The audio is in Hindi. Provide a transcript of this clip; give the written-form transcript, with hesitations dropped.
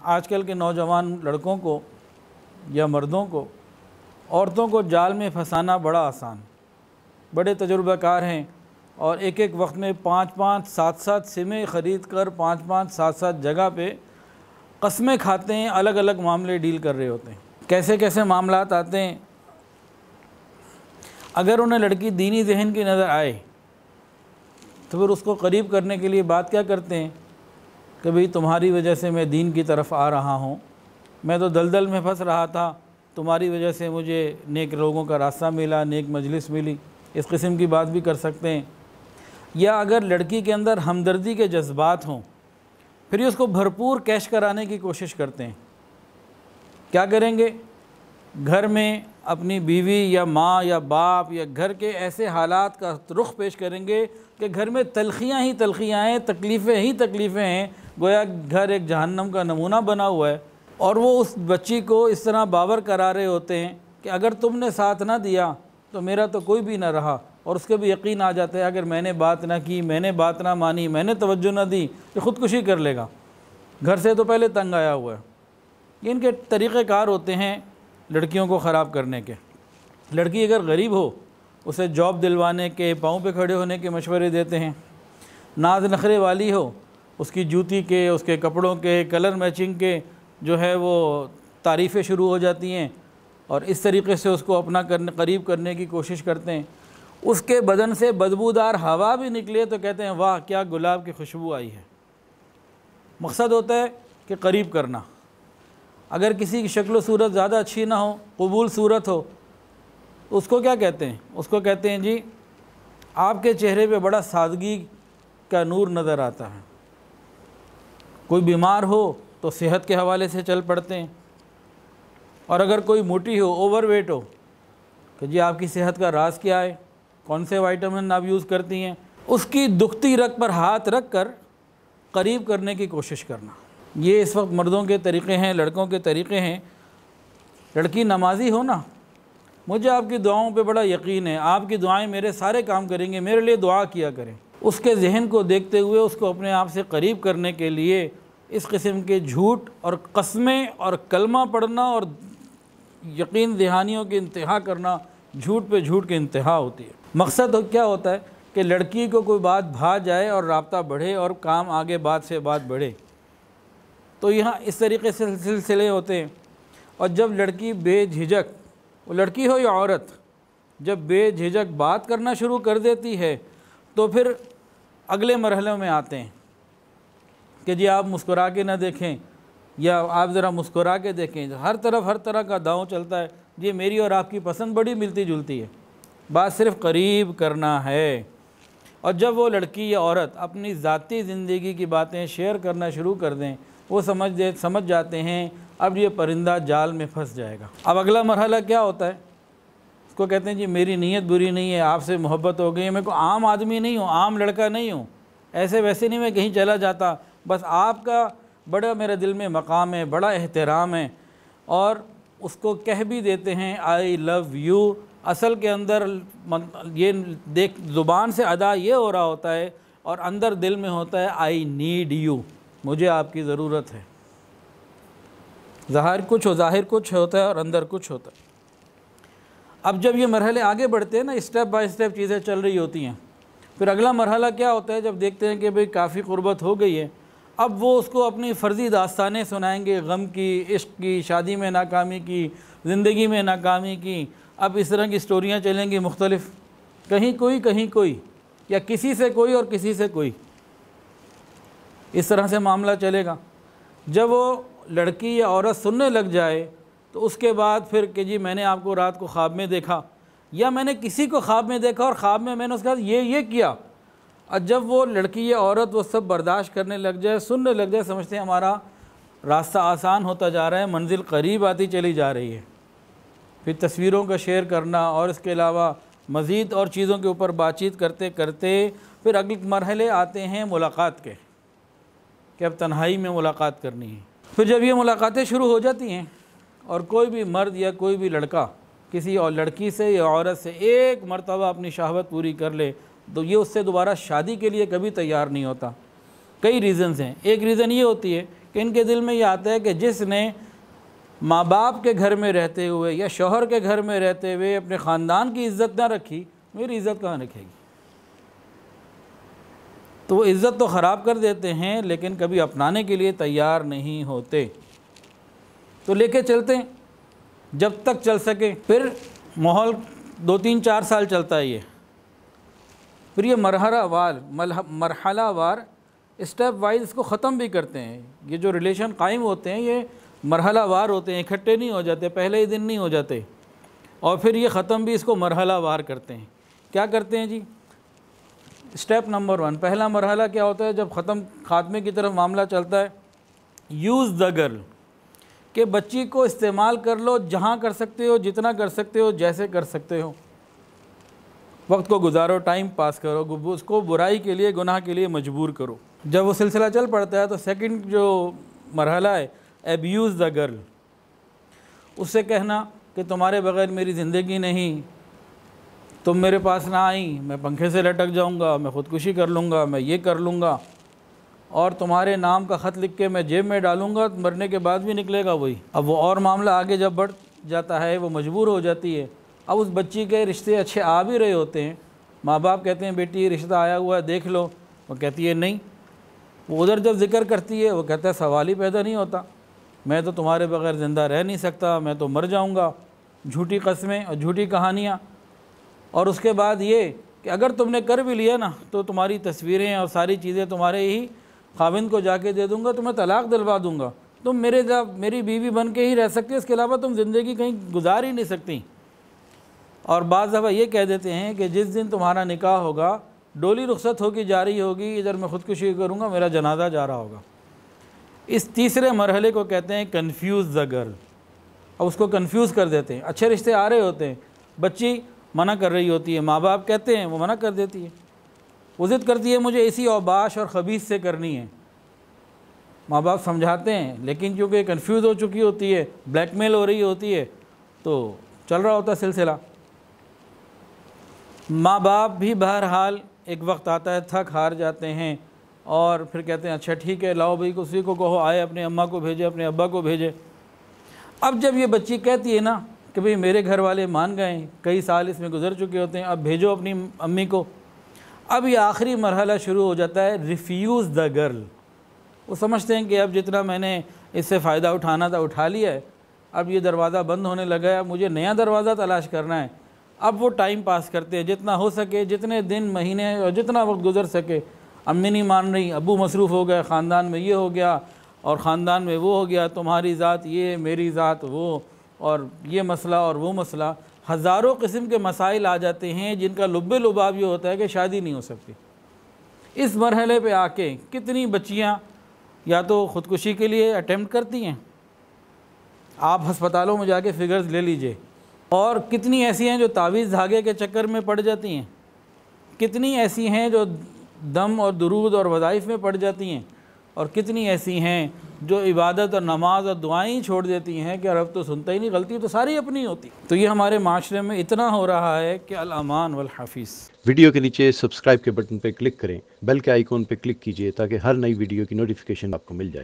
आजकल के नौजवान लड़कों को या मर्दों को औरतों को जाल में फंसाना बड़ा आसान, बड़े तजुर्बाकार हैं और एक एक वक्त में 5-5 7-7 सिमें ख़रीद कर 5-5 7-7 जगह पे कस्में खाते हैं, अलग अलग मामले डील कर रहे होते हैं। कैसे कैसे मामलात आते हैं। अगर उन्हें लड़की दीनी जहन की नज़र आए तो फिर उसको करीब करने के लिए बात क्या करते हैं कि भाई तुम्हारी वजह से मैं दीन की तरफ आ रहा हूँ, मैं तो दलदल में फंस रहा था, तुम्हारी वजह से मुझे नेक लोगों का रास्ता मिला, नेक मजलिस मिली। इस किस्म की बात भी कर सकते हैं। या अगर लड़की के अंदर हमदर्दी के जज्बात हों फिर उसको भरपूर कैश कराने की कोशिश करते हैं। क्या करेंगे, घर में अपनी बीवी या माँ या बाप या घर के ऐसे हालात का रुख पेश करेंगे कि घर में तलखियाँ ही तलखियाँ हैं, तकलीफ़ें ही तकलीफ़ें हैं, गोया घर एक जहन्नम का नमूना बना हुआ है। और वो उस बच्ची को इस तरह बावर करा रहे होते हैं कि अगर तुमने साथ ना दिया तो मेरा तो कोई भी ना रहा। और उसके भी यकीन आ जाता है अगर मैंने बात ना की, मैंने बात ना मानी, मैंने तवज्जो ना दी तो ख़ुदकुशी कर लेगा। घर से तो पहले तंग आया हुआ है। इनके तरीक़ेकार होते हैं लड़कियों को ख़राब करने के। लड़की अगर गरीब हो उसे जॉब दिलवाने के, पाँव पे खड़े होने के मशवरे देते हैं। नाज नखरे वाली हो उसकी जूती के, उसके कपड़ों के, कलर मैचिंग के जो है वो तारीफ़ें शुरू हो जाती हैं और इस तरीके से उसको अपना करीब करने की कोशिश करते हैं। उसके बदन से बदबूदार हवा भी निकले तो कहते हैं वाह क्या गुलाब की खुशबू आई है। मकसद होता है कि करीब करना। अगर किसी की शक्ल सूरत ज़्यादा अच्छी ना हो, कबूल सूरत हो, उसको क्या कहते हैं, उसको कहते हैं जी आपके चेहरे पे बड़ा सादगी का नूर नज़र आता है। कोई बीमार हो तो सेहत के हवाले से चल पड़ते हैं। और अगर कोई मोटी हो, ओवरवेट हो, कि जी आपकी सेहत का राज क्या है, कौन से विटामिन आप यूज़ करती हैं, उसकी दुखती रग पर हाथ रख कर करीब करने की कोशिश करना। ये इस वक्त मर्दों के तरीक़े हैं, लड़कों के तरीक़े हैं। लड़की नमाजी हो ना, मुझे आपकी दुआओं पे बड़ा यकीन है, आपकी दुआएं मेरे सारे काम करेंगे, मेरे लिए दुआ किया करें। उसके जहन को देखते हुए उसको अपने आप से करीब करने के लिए इस किस्म के झूठ और कस्में और कलमा पढ़ना और यकीन दहानियों की इंतहा करना, झूठ पे झूठ की इंतहा होती है। मकसद क्या होता है कि लड़की को कोई बात भा जाए और राब्ता बढ़े और काम आगे बात से बात बढ़े। तो यहाँ इस तरीके से सिलसिले होते हैं। और जब लड़की बेझिझक, वो लड़की हो या औरत, जब बेझिझक बात करना शुरू कर देती है तो फिर अगले मरहले में आते हैं कि जी आप मुस्कुरा के ना देखें या आप ज़रा मुस्कुरा के देखें। हर तरह का दांव चलता है। जी मेरी और आपकी पसंद बड़ी मिलती जुलती है, बात सिर्फ करीब करना है। और जब वो लड़की या औरत अपनी ज़ाती ज़िंदगी की बातें शेयर करना शुरू कर दें, वो समझ जाते हैं अब ये परिंदा जाल में फंस जाएगा। अब अगला मरहला क्या होता है, उसको कहते हैं जी मेरी नीयत बुरी नहीं है, आपसे मोहब्बत हो गई है, मैं को आम आदमी नहीं हूँ, आम लड़का नहीं हूँ, ऐसे वैसे नहीं मैं कहीं चला जाता, बस आपका बड़ा मेरे दिल में मकाम है, बड़ा एहतराम है। और उसको कह भी देते हैं आई लव यू। असल के अंदर ये देख ज़ुबान से अदा ये हो रहा होता है और अंदर दिल में होता है आई नीड यू, मुझे आपकी ज़रूरत है। ज़ाहिर कुछ होता है और अंदर कुछ होता है। अब जब ये मरहले आगे बढ़ते हैं ना, स्टेप बाय स्टेप चीज़ें चल रही होती हैं, फिर अगला मरहला क्या होता है, जब देखते हैं कि भाई काफ़ी क़ुर्बत हो गई है, अब वो उसको अपनी फ़र्ज़ी दास्तानें सुनाएंगे, गम की, इश्क की, शादी में नाकामी की, ज़िंदगी में नाकामी की। अब इस तरह की स्टोरियाँ चलेंगी मुख्तलिफ़, कहीं कोई या किसी से कोई और किसी से कोई, इस तरह से मामला चलेगा। जब वो लड़की या औरत सुनने लग जाए तो उसके बाद फिर कि जी मैंने आपको रात को ख्वाब में देखा या मैंने किसी को ख्वाब में देखा और ख्वाब में मैंने उसके साथ ये किया। और जब वो लड़की या औरत वो सब बर्दाश्त करने लग जाए, सुनने लग जाए, समझते हैं हमारा रास्ता आसान होता जा रहा है, मंजिल करीब आती चली जा रही है। फिर तस्वीरों का शेयर करना और इसके अलावा मज़ीद और चीज़ों के ऊपर बातचीत करते करते फिर अगले मरहले आते हैं मुलाकात के, कि अब तन्हाई में मुलाकात करनी है। फिर जब ये मुलाकातें शुरू हो जाती हैं और कोई भी मर्द या कोई भी लड़का किसी और लड़की से या औरत से एक मरतबा अपनी शहवत पूरी कर ले तो ये उससे दोबारा शादी के लिए कभी तैयार नहीं होता। कई रीज़न्स हैं। एक रीज़न ये होती है कि इनके दिल में ये आता है कि जिसने माँ बाप के घर में रहते हुए या शौहर के घर में रहते हुए अपने ख़ानदान की इज़्ज़त ना रखी, मेरी इज़्ज़त कहाँ रखेगी। तो वो इज़्ज़त तो ख़राब कर देते हैं, लेकिन कभी अपनाने के लिए तैयार नहीं होते। तो लेके चलते हैं जब तक चल सके। फिर माहौल 2-3-4 साल चलता है ये, फिर ये मरहलावार स्टेप वाइज इसको ख़त्म भी करते हैं। ये जो रिलेशन कायम होते हैं ये मरहलावार होते हैं, इकट्ठे नहीं हो जाते, पहले ही दिन नहीं हो जाते। और फिर ये ख़त्म भी इसको मरहलावार करते हैं। क्या करते हैं जी? स्टेप नंबर 1, पहला मरहला क्या होता है जब ख़ात्मे की तरफ मामला चलता है? यूज़ द गर्ल, कि बच्ची को इस्तेमाल कर लो, जहाँ कर सकते हो, जितना कर सकते हो, जैसे कर सकते हो। वक्त को गुजारो, टाइम पास करो, उसको बुराई के लिए, गुनाह के लिए मजबूर करो। जब वो सिलसिला चल पड़ता है तो सेकंड जो मरहला है, एब्यूज़ द गर्ल, उससे कहना कि तुम्हारे बगैर मेरी ज़िंदगी नहीं, तुम मेरे पास ना आई मैं पंखे से लटक जाऊंगा, मैं ख़ुदकुशी कर लूँगा, मैं ये कर लूँगा, और तुम्हारे नाम का ख़त लिख के मैं जेब में डालूँगा, मरने के बाद भी निकलेगा वही। अब वो और मामला आगे जब बढ़ जाता है, वो मजबूर हो जाती है। अब उस बच्ची के रिश्ते अच्छे आ भी रहे होते हैं, माँ बाप कहते हैं बेटी ये रिश्ता आया हुआ है देख लो, वो कहती है नहीं। वो उधर जब जिक्र करती है वो कहता है सवाल ही पैदा नहीं होता, मैं तो तुम्हारे बगैर ज़िंदा रह नहीं सकता, मैं तो मर जाऊँगा। झूठी कस्में और झूठी कहानियाँ। और उसके बाद ये कि अगर तुमने कर भी लिया ना तो तुम्हारी तस्वीरें और सारी चीज़ें तुम्हारे ही खाविंद को जाके दे दूँगा, तुम्हें तलाक दिलवा दूँगा, तुम मेरी बीवी बन के ही रह सकती, इसके अलावा तुम ज़िंदगी कहीं गुजार ही नहीं सकती। और बाज़ दफ़ा ये कह देते हैं कि जिस दिन तुम्हारा निकाह होगा, डोली रुखसत होगी जा रही होगी, इधर मैं ख़ुदकुशी करूँगा, मेरा जनाजा जा रहा होगा। इस तीसरे मरहले को कहते हैं कन्फ्यूज़ द गर्ल। अब उसको कन्फ्यूज़ कर देते हैं। अच्छे रिश्ते आ रहे होते हैं, बच्ची मना कर रही होती है, माँ बाप कहते हैं, वो मना कर देती है। वो ज़िद करती है मुझे इसी औबाश और ख़बीस से करनी है। माँ बाप समझाते हैं, लेकिन क्योंकि कन्फ्यूज़ हो चुकी होती है, ब्लैकमेल हो रही होती है, तो चल रहा होता है सिलसिला। माँ बाप भी बहरहाल एक वक्त आता है थक हार जाते हैं और फिर कहते हैं अच्छा ठीक है, लाओ भाई उसी को कहो आए, अपने अम्मा को भेजे, अपने अब्बा को भेजे। अब जब ये बच्ची कहती है ना कि भाई मेरे घर वाले मान गए, कई साल इसमें गुजर चुके होते हैं, अब भेजो अपनी अम्मी को, अब ये आखिरी मरहला शुरू हो जाता है रिफ्यूज़ द गर्ल। वो समझते हैं कि अब जितना मैंने इससे फ़ायदा उठाना था उठा लिया है, अब ये दरवाज़ा बंद होने लगा है, अब मुझे नया दरवाज़ा तलाश करना है। अब वो टाइम पास करते हैं जितना हो सके, जितने दिन महीने और जितना वक्त गुजर सके। अम्मी नहीं मान रही, अबू मसरूफ़ हो गए, ख़ानदान में ये हो गया और ख़ानदान में वो हो गया, तुम्हारी ज़ात ये, मेरी ज़ात वो, और ये मसला और वो मसला, हज़ारों किस्म के मसाइल आ जाते हैं जिनका लुब्बे लुबाब ये होता है कि शादी नहीं हो सकती। इस मरहले पे आके कितनी बच्चियाँ या तो ख़ुदकुशी के लिए अटेम्प्ट करती हैं, आप हस्पतालों में जाके फ़िगर्स ले लीजिए, और कितनी ऐसी हैं जो तावीज़ धागे के चक्कर में पड़ जाती हैं, कितनी ऐसी हैं जो दम और दुरूद और वज़ाइफ में पड़ जाती हैं, और कितनी ऐसी हैं जो इबादत और नमाज और दुआएं ही छोड़ देती हैं कि रब तो सुनता ही नहीं, गलती तो सारी अपनी होती। तो ये हमारे माशरे में इतना हो रहा है कि अल अमान वल हफ़ीज़। वीडियो के नीचे सब्सक्राइब के बटन पर क्लिक करें, बेल के आइकॉन पर क्लिक कीजिए ताकि हर नई वीडियो की नोटिफिकेशन आपको मिल जाए।